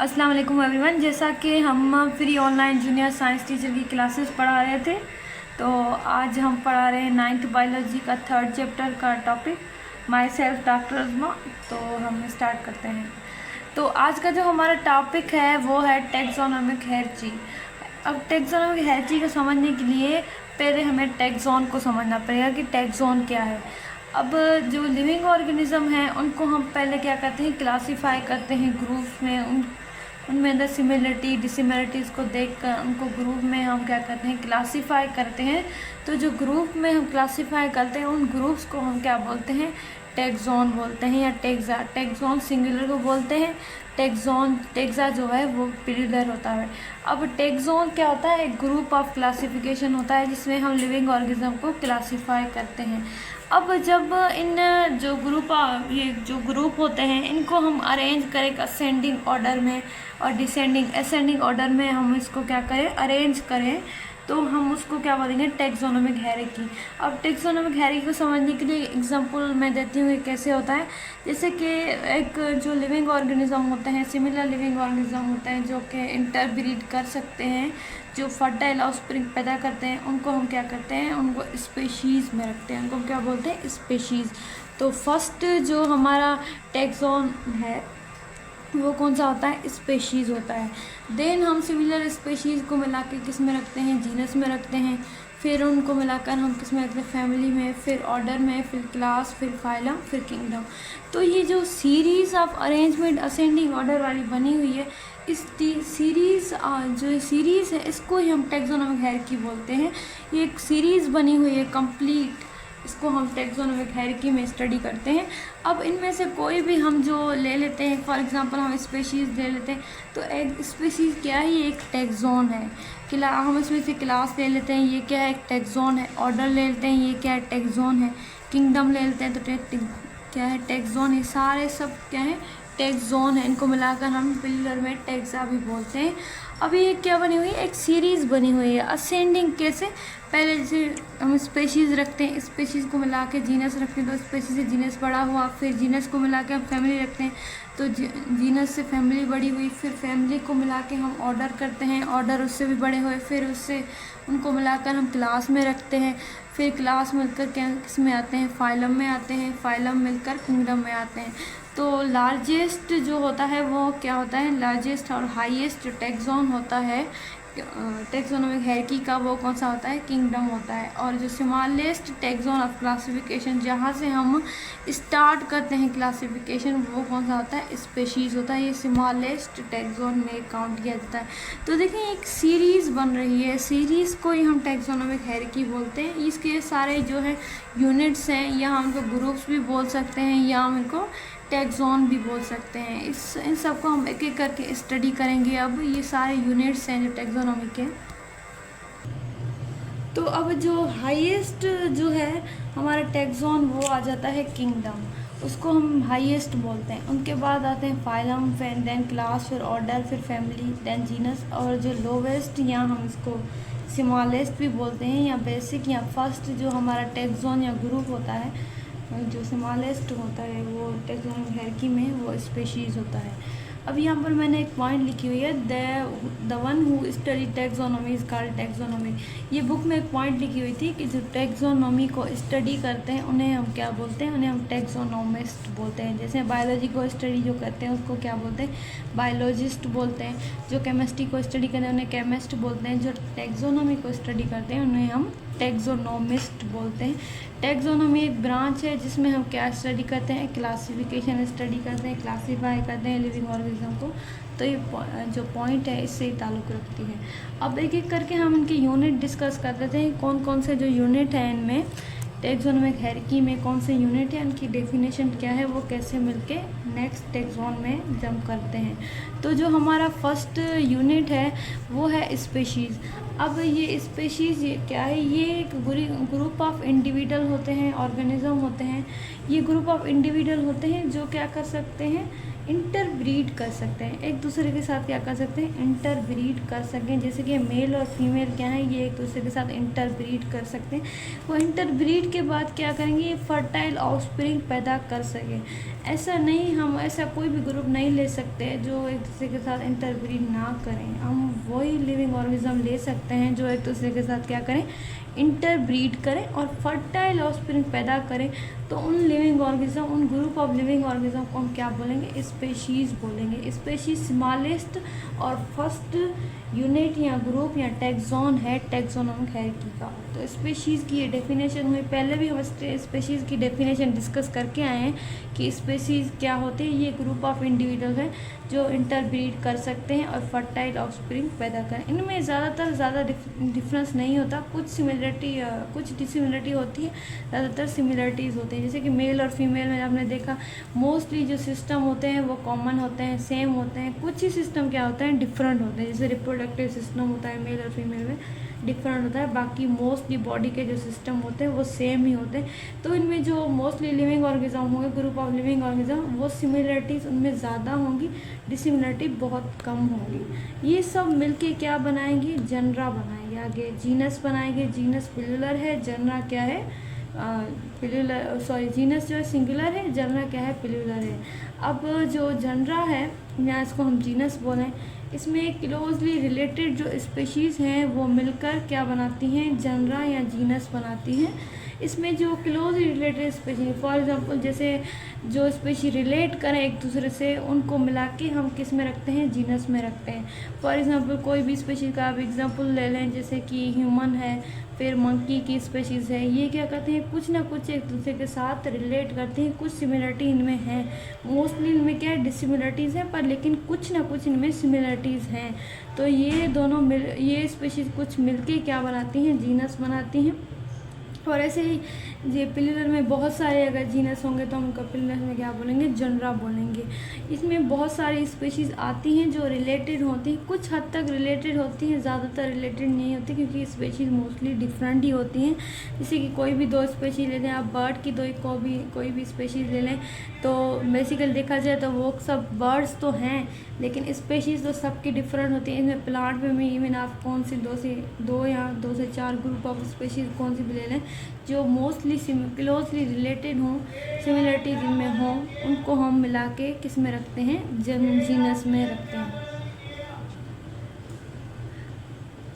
अस्सलाम वालेकुम एवरीवन। जैसा कि हम free online junior science teacher की क्लासेस पढ़ा रहे थे, तो आज हम पढ़ा रहे हैं 9th बायोलॉजी का 3rd चैप्टर का topic my self doctor Azma. तो हम स्टार्ट करते हैं। तो आज का जो हमारा टॉपिक है वो है टैक्सोनॉमिक हायरार्की। अब टैक्सोनॉमिक हायरार्की को समझने के लिए पहले हमें टैक्सोन को समझना पड़ेगा कि टैक्सोन क्या है। अब जो लिविंग ऑर्गेनिज्म हैं उनको हम पहले क्या करते हैं, क्लासीफाई करते हैं ग्रुप्स में। उनमें अंदर सिमिलरिटी डिसिमिलरिटीज़ को देखकर उनको ग्रुप में हम क्या करते हैं, क्लासीफाई करते हैं। तो जो ग्रुप में हम क्लासीफाई करते हैं उन ग्रुप्स को हम क्या बोलते हैं, टैक्सोन बोलते हैं या टेक्सा। टैक्सोन सिंगुलर को बोलते हैं, टेक्सा जो है वो प्लूरल होता है। अब टैक्सोन क्या होता है, एक ग्रुप ऑफ क्लासिफिकेशन होता है जिसमें हम लिविंग ऑर्गेनिज्म को क्लासीफाई करते हैं। अब जब इन ये जो ग्रुप होते हैं इनको हम अरेंज करें असेंडिंग ऑर्डर में और असेंडिंग ऑर्डर में हम इसको क्या करें, अरेंज करें, तो हम उसको क्या बोलेंगे, टैक्सोनॉमिक हायरार्की। अब टैक्सोनॉमिक हायरार्की को समझने के लिए एग्जांपल मैं देती हूँ कैसे होता है। जैसे कि एक जो लिविंग ऑर्गेनिज्म होते हैं, सिमिलर लिविंग ऑर्गेनिज्म होते हैं जो कि इंटरब्रीड कर सकते हैं, जो फर्टाइल ऑफस्प्रिंग पैदा करते हैं, उनको हम क्या करते हैं, उनको स्पेशीज़ में रखते हैं। उनको क्या बोलते हैं, स्पेशीज़। तो फर्स्ट जो हमारा टैक्सोन है वो कौन सा होता है, स्पेशीज़ होता है। देन हम सिमिलर स्पेशीज़ को मिला के किस में रखते हैं, जीनस में रखते हैं। फिर उनको मिलाकर हम किस में रखते हैं, फैमिली में, फिर ऑर्डर में, फिर क्लास, फिर फाइलम, फिर किंगडम। तो ये जो series of arrangement ascending order वाली बनी हुई है, इस सीरीज़ है इसको ही हम टैक्सोनॉमिक हायरार्की बोलते हैं। ये एक सीरीज़ बनी हुई है कंप्लीट, इसको हम टैक्सोनॉमिक हायरार्की में स्टडी करते हैं। अब इनमें से कोई भी हम जो ले लेते हैं, फॉर एग्जांपल हम स्पेशीज़ ले लेते हैं, तो एक स्पेशीज़ क्या है, ये एक टैक्सोन है। हम इसमें से क्लास ले लेते हैं, ये क्या है, एक टैक्सोन है। ऑर्डर ले लेते हैं, ये क्या है, टैक्सोन है। किंगडम ले लेते हैं तो क्या है, टैक्सोन है। सारे सब क्या है, टैक्सोन है। इनको मिलाकर हम प्लूरल में टैक्सा भी बोलते हैं। अभी ये क्या बनी हुई है, एक सीरीज़ बनी हुई है असेंडिंग। कैसे, पहले जैसे हम स्पेशीज़ रखते हैं, स्पेशीज़ को मिला के जीनस रखते हैं, तो स्पेशीज़ से जीनस बड़ा हुआ, फिर जीनस को मिला के हम फैमिली रखते हैं, तो जीनस से फैमिली बड़ी हुई, फिर फैमिली को मिला के हम ऑर्डर करते हैं, ऑर्डर उससे भी बड़े हुए, फिर उससे उनको मिलाकर हम क्लास में रखते हैं, फिर क्लास मिलकर क्या किस में आते हैं, फाइलम में आते हैं, फाइलम मिलकर किंगडम में आते हैं। तो लार्जेस्ट जो होता है वो क्या होता है, लार्जेस्ट और हाईएस्ट टैक्सोन होता है टैक्सोनॉमिक हायरार्की का, वो कौन सा होता है, किंगडम होता है। और जो स्मॉलेस्ट टैक्सोन ऑफ क्लासिफिकेशन, जहाँ से हम स्टार्ट करते हैं क्लासिफिकेशन, वो कौन सा होता है, स्पेशीज़ होता है। ये स्मॉलेस्ट टैक्सोन में काउंट किया जाता है। तो देखिए एक सीरीज़ बन रही है, सीरीज़ को ही हम टैक्सोनॉमिक हायरार्की बोलते हैं। इसके सारे जो है यूनिट्स हैं, या हम इनको ग्रुप्स भी बोल सकते हैं, या हम इनको टैक्सोन भी बोल सकते हैं। इन सबको हम एक एक करके स्टडी करेंगे। अब ये सारे यूनिट्स हैं जो टैक्सोनॉमी के। तो अब जो हाईएस्ट जो है हमारा टैक्सोन, वो आ जाता है किंगडम, उसको हम हाईएस्ट बोलते हैं। उनके बाद आते हैं फाइलम, फिर देन क्लास, फिर ऑर्डर, फिर फैमिली, देन जीनस। और जो लोवेस्ट, या हम इसको स्मॉलेस्ट भी बोलते हैं, या बेसिक, या फर्स्ट जो हमारा टैक्सोन या ग्रुप होता है, जो स्मॉलेस्ट होता है वो टैक्सोनॉमिक हायरार्की में वो स्पेशीज़ होता है। अब यहाँ पर मैंने एक पॉइंट लिखी हुई है, the one who study taxonomy is called taxonomy. ये बुक में एक पॉइंट लिखी हुई थी कि जो टैक्सोनॉमी को स्टडी करते हैं उन्हें हम क्या बोलते हैं, उन्हें हम टैक्सोनॉमिस्ट बोलते हैं। जैसे बायोलॉजी को स्टडी जो करते हैं उसको क्या बोलते हैं, बायोलॉजिस्ट बोलते हैं। जो केमिस्ट्री को स्टडी करते हैं उन्हें केमिस्ट बोलते हैं। जो टैक्सोनॉमी को स्टडी करते हैं उन्हें हम टैक्सोनॉमिस्ट बोलते हैं। टैक्सोनॉमी एक ब्रांच है जिसमें हम क्या स्टडी करते हैं, क्लासिफिकेशन स्टडी करते हैं, क्लासीफाई करते हैं लिविंग ऑर्गेनिज्म को। तो ये जो पॉइंट है इससे ही ताल्लुक़ रखती है। अब एक एक करके हम इनके यूनिट डिस्कस कर देते हैं, कौन कौन से जो यूनिट हैं इनमें टैक्सोनॉमिक हायरार्की में, कौन से यूनिट है, उनकी डेफिनेशन क्या है, वो कैसे मिलके नेक्स्ट टैक्सोन में जंप करते हैं। तो जो हमारा फर्स्ट यूनिट है वो है स्पेशीज़। अब ये स्पेशीज़ ये क्या है, ये एक ग्रुप ऑफ इंडिविजुअल होते हैं, ऑर्गेनिज्म होते हैं। ये ग्रुप ऑफ इंडिविजुअल होते हैं जो क्या कर सकते हैं, इंटरब्रीड कर सकते हैं, एक दूसरे के साथ क्या कर सकते हैं, इंटरब्रीड कर सकें। जैसे कि मेल और फीमेल क्या है, ये एक दूसरे के साथ इंटरब्रीड कर सकते हैं। वो इंटरब्रीड के बाद क्या करेंगे, ये फर्टाइल ऑफस्प्रिंग पैदा कर सकें। ऐसा नहीं, हम ऐसा कोई भी ग्रुप नहीं ले सकते जो एक दूसरे के साथ इंटरब्रीड ना करें। हम वही लिविंग ऑर्गेनिज्म ले सकते हैं जो एक दूसरे के साथ क्या करें, इंटरब्रीड करें और फर्टाइल ऑफस्प्रिंग पैदा करें। तो उन लिविंग ऑर्गेनिज्म, उन ग्रुप ऑफ लिविंग ऑर्गेनिज्म को हम क्या बोलेंगे, स्पेशीज़ बोलेंगे। स्पेशीज स्मॉलेस्ट और फर्स्ट यूनिट या ग्रुप या टैक्सॉन है टैक्सोनॉमिक हायरार्की का। तो स्पेशीज़ की ये डेफिनेशन हुई। पहले भी हम स्पेशीज़ की डेफिनेशन डिस्कस करके आए हैं कि स्पेशीज़ क्या होते हैं। ये ग्रुप ऑफ इंडिविजुअल हैं जो इंटरब्रीड कर सकते हैं और फर्टाइल ऑफस्प्रिंग पैदा करें। इनमें ज़्यादा डिफरेंस नहीं होता, कुछ सिमिलरिटी कुछ डिसिमिलरिटी होती है, ज़्यादातर सिमिलरिटीज़ होती हैं। जैसे कि मेल और फीमेल में आपने देखा मोस्टली जो सिस्टम होते हैं वो कॉमन होते हैं, सेम होते हैं। कुछ ही सिस्टम क्या होते हैं, डिफरेंट होते हैं। जैसे रिप्रोडक्टिव सिस्टम होता है मेल और फीमेल में, डिफरेंट होता है। बाकी मोस्टली बॉडी के जो सिस्टम होते हैं वो सेम ही होते हैं। तो इनमें जो मोस्टली लिविंग ऑर्गेनिज्म होंगे, ग्रुप ऑफ लिविंग ऑर्गेनिज्म, वो सिमिलरिटीज़ उनमें ज़्यादा होंगी, डिसिमिलरिटी बहुत कम होगी। ये सब मिलके क्या बनाएंगे, जनरा बनाएंगे। आगे जीनस बनाएंगे। जीनस प्लूरल है, जनरा क्या है, जीनस जो है सिंगुलर है, जनरा क्या है, प्लूरल है। अब जो जनरा है या इसको हम जीनस बोलें, इसमें क्लोजली रिलेटेड जो स्पेशीज़ हैं वो मिलकर क्या बनाती हैं, जनरा या जीनस बनाती हैं। इसमें जो closely related species, for example जैसे जो स्पेशी रिलेट करें एक दूसरे से, उनको मिला के हम किस में रखते हैं, जीनस में रखते हैं। फॉर एग्जांपल कोई भी स्पेशीज़ का आप एग्जांपल ले लें, जैसे कि ह्यूमन है, फिर मंकी की स्पेशीज़ है। ये क्या करते हैं, कुछ ना कुछ एक दूसरे के साथ रिलेट करते हैं, कुछ सिमिलरिटी इनमें है। मोस्टली इनमें क्या है, डिसिमिलरिटीज़ हैं, पर लेकिन कुछ ना कुछ इनमें सिमिलरिटीज़ हैं। तो ये दोनों ये स्पेशीज़ कुछ मिलके क्या बनाती हैं, जीनस बनाती हैं। और ऐसे ही ये प्लूरल में बहुत सारे अगर जीनस होंगे तो हम उनका प्लूरल में क्या बोलेंगे, जनरा बोलेंगे। इसमें बहुत सारी स्पेशीज़ आती हैं जो रिलेटेड होती हैं, कुछ हद तक रिलेटेड होती हैं, ज़्यादातर रिलेटेड नहीं होती क्योंकि स्पेशीज़ मोस्टली डिफरेंट ही होती हैं। जैसे कि कोई भी दो स्पेशीज़ ले लें आप, बर्ड की कोई भी स्पेशीज़ ले लें, तो बेसिकली देखा जाए तो वो सब बर्ड्स तो हैं लेकिन स्पेशीज़ तो सबकी डिफरेंट होती हैं। इनमें प्लांट में भी इवन आप कौन सी दो या 2 से 4 ग्रुप ऑफ स्पेशीज़ कौन सी भी ले लें जो मोस्टली क्लोजली रिलेटेड हों, सिमिलरिटी जिनमें हों, उनको हम मिला के किस में रखते हैं, जीनस में रखते हैं।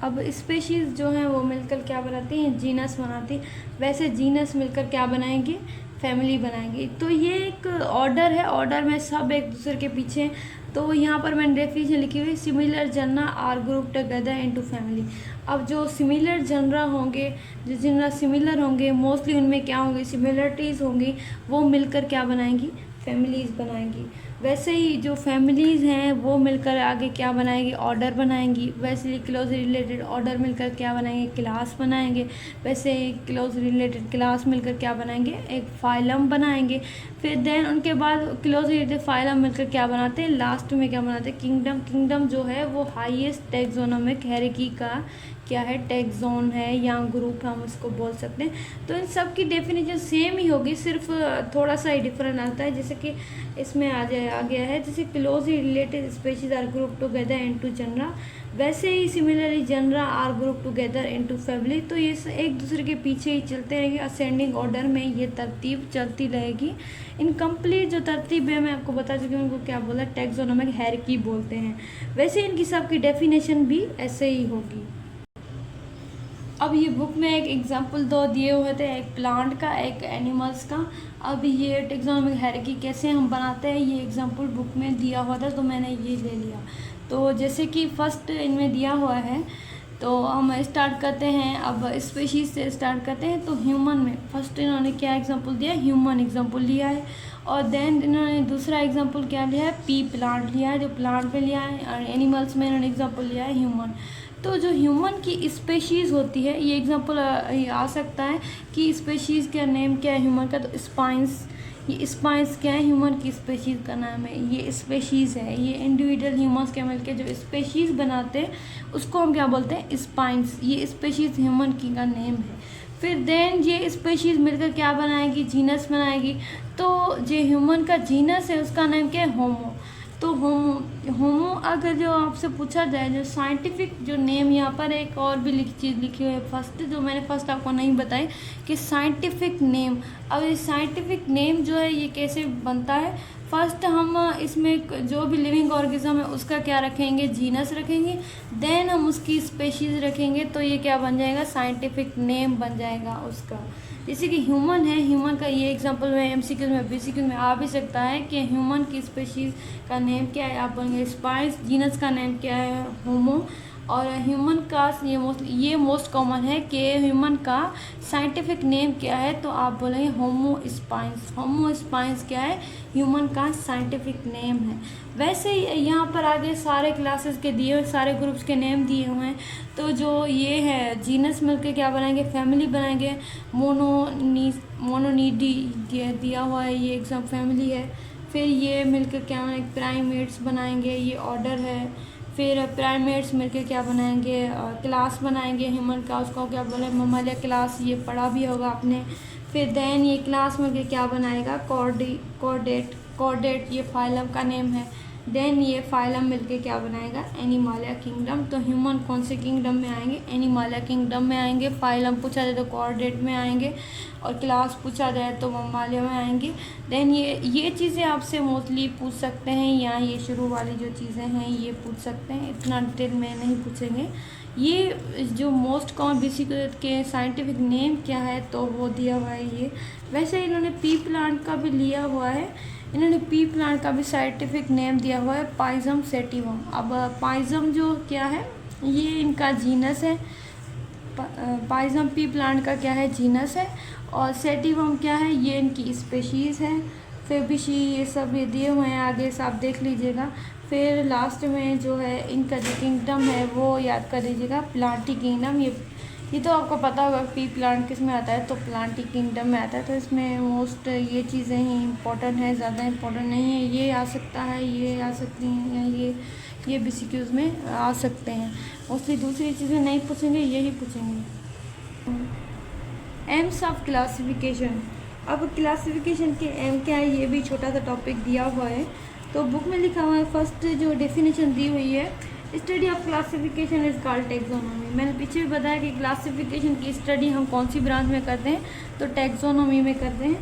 अब स्पेशीज़ जो हैं वो मिलकर क्या बनाती हैं, जीनस बनाती हैं। वैसे जीनस मिलकर क्या बनाएंगे, फैमिली बनाएंगे। तो ये एक ऑर्डर है, ऑर्डर में सब एक दूसरे के पीछे हैं। तो यहाँ पर मैंने डेफिनेशन लिखी हुई, similar genera are group together into family. अब जो सिमिलर जनरा होंगे, जो जनरा सिमिलर होंगे, मोस्टली उनमें क्या होंगे, सिमिलरिटीज़ होंगी, वो मिलकर क्या बनाएंगी, फैमिलीज़ बनाएंगी। वैसे ही जो फैमिलीज़ हैं वो मिलकर आगे क्या बनाएंगी, ऑर्डर बनाएंगी। वैसे ही क्लोज रिलेटेड ऑर्डर मिलकर क्या बनाएंगे, क्लास बनाएंगे। वैसे ही क्लोज रिलेटेड क्लास मिलकर क्या बनाएंगे, एक फाइलम बनाएंगे। फिर देन उनके बाद क्लोज रिलेटेड फाइलम मिलकर क्या बनाते हैं, लास्ट में क्या बनाते हैं, किंगडम। किंगडम जो है वो हाईएस्ट टैक्सोनॉमिक हायरार्की का क्या है, टैक्सोन है या ग्रुप हम इसको बोल सकते हैं। तो इन सब की डेफिनेशन सेम ही होगी, सिर्फ थोड़ा सा ही डिफरेंट आता है। जैसे कि इसमें आ गया है, जैसे closely related species are group together into genera, वैसे ही similarly genera are group together into family. तो ये एक दूसरे के पीछे ही चलते रहेंगे, असेंडिंग ऑर्डर में ये तरतीब चलती रहेगी। इनकम्प्लीट जो तरतीब है मैं आपको बता चुकी हूँ, उनको क्या बोला, टैक्सोनॉमिक हायरार्की बोलते हैं। वैसे इनकी सबकी डेफिनेशन भी ऐसे ही होगी। अब ये बुक में एक एग्जाम्पल दो दिए हुए थे, एक प्लांट का, एक एनिमल्स का। अब ये टैक्सोनॉमिक हायरार्की कैसे हम बनाते हैं, ये एग्जाम्पल बुक में दिया हुआ था तो मैंने ये ले लिया। तो जैसे कि फर्स्ट इनमें दिया हुआ है, तो हम स्टार्ट करते हैं। अब स्पेशीज से स्टार्ट करते हैं। तो ह्यूमन में फर्स्ट इन्होंने क्या एग्जांपल दिया, ह्यूमन एग्जांपल लिया है। और देन इन्होंने दूसरा एग्जांपल क्या लिया है, पी प्लांट लिया है, जो प्लांट पे लिया है। और एनिमल्स में इन्होंने एग्जांपल लिया है ह्यूमन। तो जो ह्यूमन की स्पेशीज़ होती है, ये एग्जांपल आ सकता है कि स्पेशीज़ का नेम क्या है ह्यूमन का, तो स्पाइंस। ये स्पाइंस क्या है, ह्यूमन की स्पेशीज़ का नाम है। ये स्पेशीज़ है, ये इंडिविजुअल ह्यूमन्स के मिलकर जो स्पेशीज़ बनाते हैं उसको हम क्या बोलते हैं, स्पाइंस। ये स्पेशीज़ ह्यूमन की का नेम है। फिर देन ये स्पेशीज़ मिलकर क्या बनाएगी, जीनस बनाएगी। तो जो ह्यूमन का जीनस है उसका नाम क्या है, होमो। तो होमो अगर जो आपसे पूछा जाए, जो साइंटिफिक जो नेम, यहाँ पर एक और भी चीज़ लिखी हुई है फर्स्ट, जो मैंने फर्स्ट आपको नहीं बताई कि साइंटिफिक नेम। अब ये साइंटिफिक नेम जो है ये कैसे बनता है, फर्स्ट हम इसमें जो भी लिविंग ऑर्गेनिज्म है उसका क्या रखेंगे, जीनस रखेंगे, देन हम उसकी स्पेशीज़ रखेंगे, तो ये क्या बन जाएगा, साइंटिफिक नेम बन जाएगा उसका। जैसे कि ह्यूमन है, ह्यूमन का ये एग्जांपल में एमसीक्यू में बीसीक्यू में आ भी सकता है कि ह्यूमन की स्पेशीज़ का नेम क्या है, आप बोलेंगे स्पाइस, जीनस का नेम क्या है, होमो, और ह्यूमन का ये मोस्ट कॉमन है कि ह्यूमन का साइंटिफिक नेम क्या है, तो आप बोलेंगे होमो स्पाइंस। होमो स्पाइंस क्या है, ह्यूमन का साइंटिफिक नेम है। वैसे यहाँ पर आगे सारे क्लासेस के दिए हुए, सारे ग्रुप्स के नेम दिए हुए हैं, तो जो ये है जीनस मिलकर क्या बनाएंगे, फैमिली बनाएंगे। मोनोनीडी दिया हुआ है, ये एग्जाम फैमिली है। फिर ये मिलकर क्या बनाएंगे, प्राइमेट्स बनाएंगे, ये ऑर्डर है। फिर प्राइमेट्स मिलकर क्या बनाएंगे, क्लास बनाएंगे ह्यूमन का, उसको क्या बोले, ममालिया क्लास, ये पढ़ा भी होगा आपने। फिर देन ये क्लास मिलकर क्या बनाएगा, कॉर्डेट, ये फाइलम का नेम है। देन ये फाइलम मिलके क्या बनाएगा, एनिमालिया किंगडम। तो ह्यूमन कौन से किंगडम में आएंगे, एनिमालिया किंगडम में आएंगे। फाइलम पूछा जाए तो कॉर्डेट में आएंगे, और क्लास पूछा जाए तो ममालिया में आएंगे। देन ये चीज़ें आपसे मोस्टली पूछ सकते हैं, या ये शुरू वाली जो चीज़ें हैं ये पूछ सकते हैं, इतना डिटेल में नहीं पूछेंगे। ये जो मोस्ट कॉमन बेसिक के साइंटिफिक नेम क्या है तो वो दिया हुआ है ये। वैसे इन्होंने पी प्लांट का भी लिया हुआ है, इन्होंने पी प्लांट का भी साइंटिफिक नेम दिया हुआ है, पाइजम सेटिवम। अब पाइजम जो क्या है, ये इनका जीनस है। पाइजम पी प्लांट का क्या है, जीनस है, और सेटिवम क्या है, ये इनकी स्पेशीज़ है। फेबिशी, ये सब ये दिए हुए हैं, आगे से आप देख लीजिएगा। फिर लास्ट में जो है इनका जो किंगडम है वो याद कर लीजिएगा, प्लांटी किंगडम। ये तो आपको पता होगा पी प्लांट किस में आता है, तो प्लांटी किंगडम में आता है। तो इसमें मोस्ट ये चीज़ें ही इम्पोर्टेंट है, ज़्यादा इम्पोर्टेंट नहीं है। ये आ सकता है, ये आ सकती हैं, या ये बीसीक्यूज़ में आ सकते हैं। मोस्टली दूसरी चीज़ें नहीं पूछेंगे, यही पूछेंगे। AIIMS of classification. अब क्लासिफिकेशन के एम क्या है, ये भी छोटा सा टॉपिक दिया हुआ है। तो बुक में लिखा हुआ है, फर्स्ट जो डेफिनेशन दी हुई है, study of classification is called taxonomy. मैंने पीछे भी बताया कि क्लासिफिकेशन की स्टडी हम कौन सी ब्रांच में करते हैं, तो टैक्सोनॉमी में करते हैं।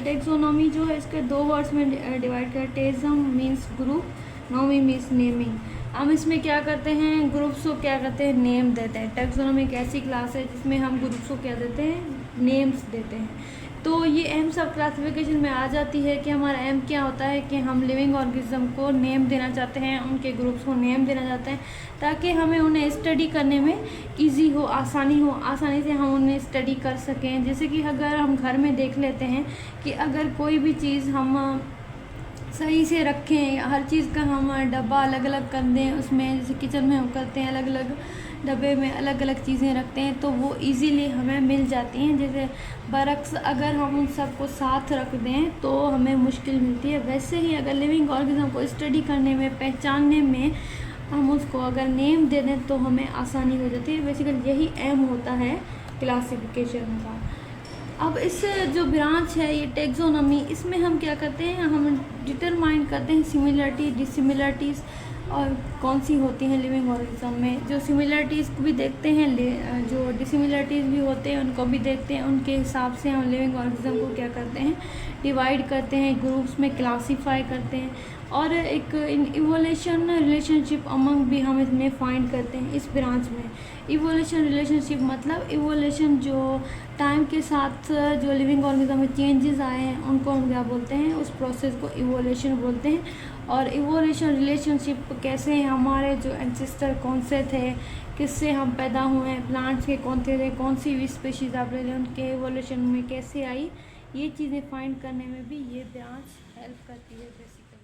टैक्सोनॉमी जो है इसके दो वर्ड्स में डिवाइड कर, टेजम मीन्स ग्रुप, नॉमी मीन्स नेमिंग। हम इसमें क्या करते हैं, ग्रुप्स को क्या करते हैं, नेम देते हैं। टैक्सोनॉमी एक ऐसी क्लास है जिसमें हम ग्रुप्स को क्या देते हैं, नेम्स देते हैं। तो ये एम्स ऑफ क्लासिफिकेशन में आ जाती है कि हमारा एम क्या होता है कि हम लिविंग ऑर्गेनिज्म को नेम देना चाहते हैं, उनके ग्रुप्स को नेम देना चाहते हैं, ताकि हमें उन्हें स्टडी करने में इजी हो, आसानी से हम उन्हें स्टडी कर सकें। जैसे कि अगर हम घर में देख लेते हैं कि अगर कोई भी चीज़ हम सही से रखें, हर चीज़ का हम डब्बा अलग अलग कर दें, उसमें जैसे किचन में हम करते हैं अलग अलग डब्बे में अलग अलग चीज़ें रखते हैं, तो वो इजीली हमें मिल जाती हैं। जैसे बरक्स अगर हम उन सबको साथ रख दें तो हमें मुश्किल मिलती है, वैसे ही अगर लिविंग ऑर्गेनिज्म को स्टडी करने में, पहचानने में हम उसको अगर नेम दे दें तो हमें आसानी हो जाती है। बेसिकली यही एम होता है क्लासिफिकेशन का। अब इस जो ब्रांच है ये टैक्सोनॉमी, इसमें हम क्या करते हैं, हम डिटरमाइन करते हैं सिमिलरिटी, डिसिमिलरिटीज़ और कौन सी होती हैं लिविंग ऑर्गेनिज्म में। जो सिमिलरिटीज़ को भी देखते हैं, जो डिसिमिलरिटीज़ भी होते हैं उनको भी देखते हैं। उनके हिसाब से हम लिविंग ऑर्गेनिज्म को क्या करते हैं, डिवाइड करते हैं, ग्रुप्स में क्लासीफाई करते हैं। और एक इवोल्यूशन रिलेशनशिप अमंग भी हम इसमें फाइंड करते हैं इस ब्रांच में। इवोल्यूशन रिलेशनशिप मतलब इवोल्यूशन जो टाइम के साथ जो लिविंग ऑर्गेनिज्म में चेंजेस आए हैं उनको हम क्या बोलते हैं, उस प्रोसेस को इवोल्यूशन बोलते हैं। और इवोल्यूशन रिलेशनशिप कैसे हमारे जो एंसेस्टर कौन से थे, किससे हम पैदा हुए हैं, प्लांट्स के कौन थे, कौन सी स्पीशीज़ आप ले लें, उनके इवोल्यूशन में कैसे आई, ये चीज़ें फाइंड करने में भी ये ब्रांच हेल्प करती है बेसिकली।